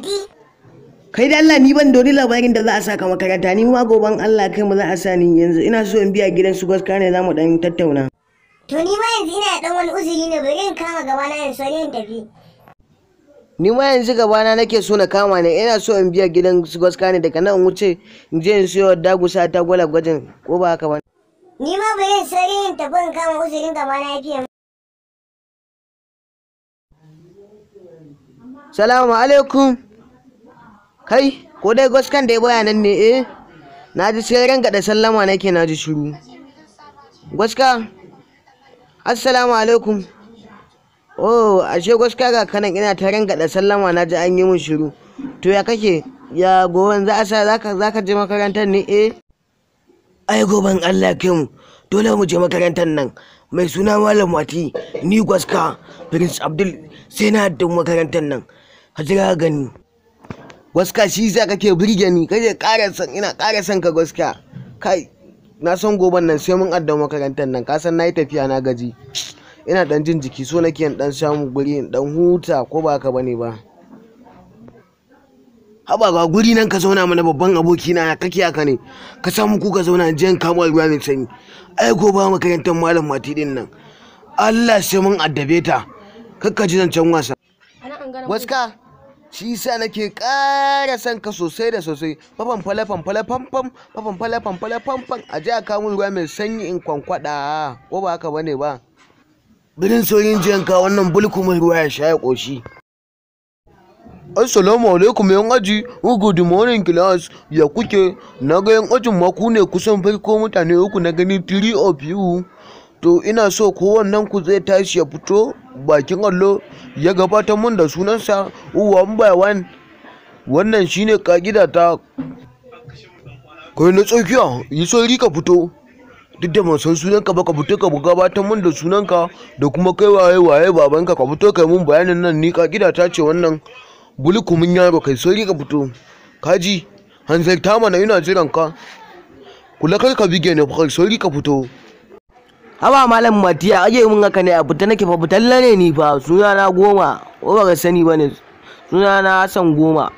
Mati. Kai da Allah ni ban da wani labarin da za a saka makaranta ni ma goban Allah kai mu za a sa ni yanzu ina so in biya gidan su gaska ne za mu dan tattauna. To ni ma yanzu ina dan wani uzuri ne bari in kama gaba na in so in tafi. Ni ma yanzu gabana nake so na kama ne ina so in biya gidan su gaska ne daga nan in wuce in je in siyo dagusa ta gwala gwajin ko ba haka ba. Ni ma bari in so in tafi in kama uzurin gaba na yafi. Salamu alaikum. Kai, ko dai gaskan da ya baya nan ne na ji sai ranga da sallama nake na ji shiru. Gaska, assalamu alaikum. Oh, ashe gaska ga kanan ina ta ranga da sallama na ji an yi mun shiru. To ya kake? Ya goben za a sa zaka je makarantar ne Ai goben Allah kai mu. Dole mu je makarantar nan. Mai suna Malam Mati, ni gaska, Prince Abdul sai na haddin makarantar nan. Hajira gani. Gaska shi za kake burge ni kaje ina ƙara son ka gaska. Kai na san goban nan sai mun adda makarantar nan ka san nayi tafiya na gaji. Ina dan jin jiki so nake in dan samu guri in dan huta ko ba ka bane ba. Haba ga guri nan ka zauna mana babban aboki na kake haka ne. Ka samu ku ka zauna in kama ruwa mai sanyi. Ai gobe makarantar Malam Mati din nan. Allah sai mun addabe ta. Kakka ji zancen wasa. Gaska shi sa nake ƙara son ka sosai da sosai fafan fale fanfale famfam fafan fale fanfale famfam a ji a kawo ruwa mai sanyi in kwankwada ko ba haka bane ba birin sauyin jiyan ka wannan bulku mai ruwa ya sha ya ƙoshi. Assalamu alaikum yan aji, good morning class, ya kuke? Na ga yan ajin ma ku ne kusan farko mutane uku na gani 3 of you. To ina so kowannen ku zai tashi ya fito bakin allo ya gabatar mun da sunansa one by one. Wannan shine ka'ida ta. Kai na tsakiya yi sauri ka fito. Duk da ban san sunanka ba ka fito ka gabatar mun da sunanka da kuma kai waye babanka ka fito kai mun bayanin nan ni ka'ida ta ce wannan bulkumin yaro kai sauri ka fito. Kaji hanzarta mana ina jiran ka. Kula kar ka bige ni kai sauri ka fito. Haba Malam Matiya aje mun haka ne a fita nake fa fitalla ne ni fa sunana Goma ko ba ka sani bane sunana Hassan Goma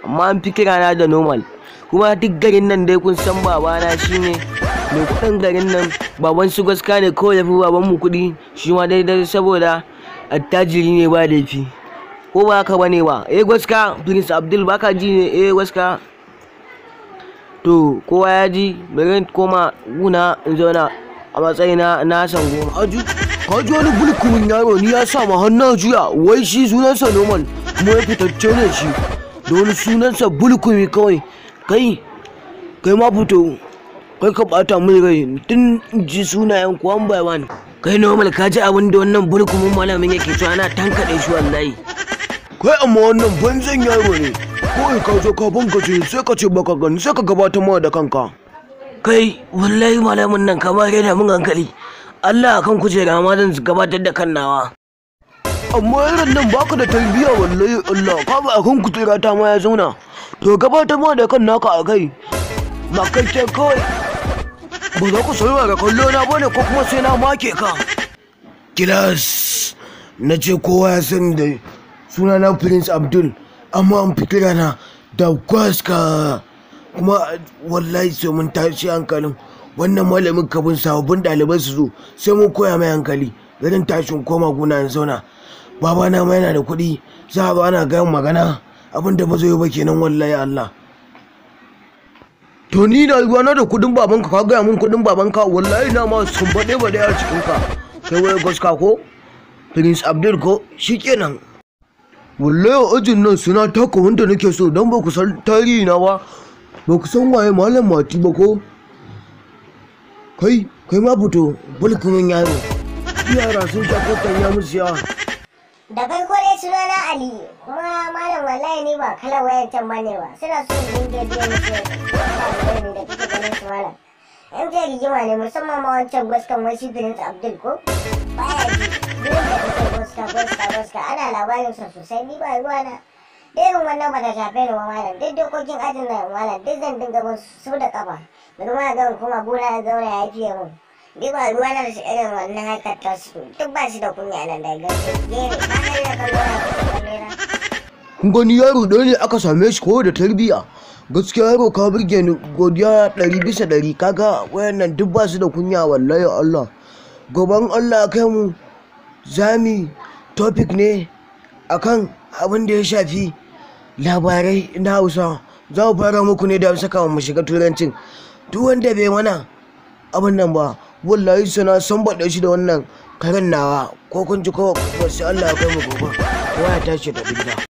amma an fi kira na da normal kuma duk garin nan dai kun san babana shine mai kudin garin nan baban su gaska ne kawai yafi baban mu kudi shi ma dai saboda attajiri ne ba laifi ko ba haka bane ba gaska Prince Abdul baka ji ne gaska to kowa ya ji bari koma guna in zauna a matsayina na Hassan Goma. Ka ji wani bulkumin yaro ni ya sa ma hannun juya wai shi sunansa normal kuma ya fitacce ne shi da wani sunansa bulkumi kawai kai ma fito kai ka bata mai rai tun ji sunayen ku one by one. Kai normal ka ji abin da wannan bulkumin malamin yake cewa ana tankaɗe shi wallahi. Kai amma wannan banzan yaro ne kawai ka zo ka bankace sai ka ce baka gani sai ka gabatar ma da kanka. Kai wallahi malamin nan kamar yana mun hankali Allah kan kujera ma zan gabatar da kan nawa amma irin nan baka da tarbiyya wallahi Allah ka ba kan kujera ta ma ya zauna to gabatar ma da kan naka a kai ma kai ce kawai ba za ku saurara kallo na bane ko kuma sai na make ka kilas na ce kowa ya sani da sunana Prince Abdul amma an fi kira na da gaska kuma wallahi sai mun tashi hankalin wannan malamin kabin sababbin ɗalibai su zo sai mun koya mai hankali garin tashin koma guna in zauna babana ma yana da kuɗi za a zo ana gayan magana abin da ba zai yi ba kenan wallahi Allah to ni na ruwana da kuɗin babanka ka gaya mun kuɗin babanka wallahi na ma sun baɗe a cikin ka kai wai gaska ko Prince Abdul ko shikenan wallahi ajin nan suna taka wanda nake so don ba ku san tarihi na ba ku san waye Malam Mati ba ko kai ma fito bulkumin yaro yara sun sha kotan ya musu yawa Da farko dai sunana Ali kuma malam wallahi ni ba kalar wayan can bane ba suna so in dinga biyan su da kike ganin su malam yan ta rigima ne musamman ma wancan gwaskan wai Prince Abdul ko baya ji gurin da kake gwaska ana labarin sa sosai ni ba ruwa na irin wannan ba ta shafe ni ba malam duk dokokin ajin nan malam duk zan dinga bin su da kafa bari ma ga kuma gona ya zauna ya fiye mun ni ba ruwa na da irin wannan harkar ta su duk ba shi da kunya nan da gaske gere ba kai da kallo na kun gani yaro ɗaya ne aka same shi ko da tarbiyya. Gaskiya yaro ka burge ni, godiya 100%. Kaga wayannan duk ba su da kunya wallahi Allah. Gaban Allah kai mu zami topic ne akan abin da ya shafi labarai na Hausa. Za mu fara muku ne da saka mu shiga turancin. Duk wanda bai mana abin nan ba wallahi sana san baɗe shi da wannan karen nawa, ko kun ji ko sai Allah ya kai mu gobe. Kowa ya tashi da gida.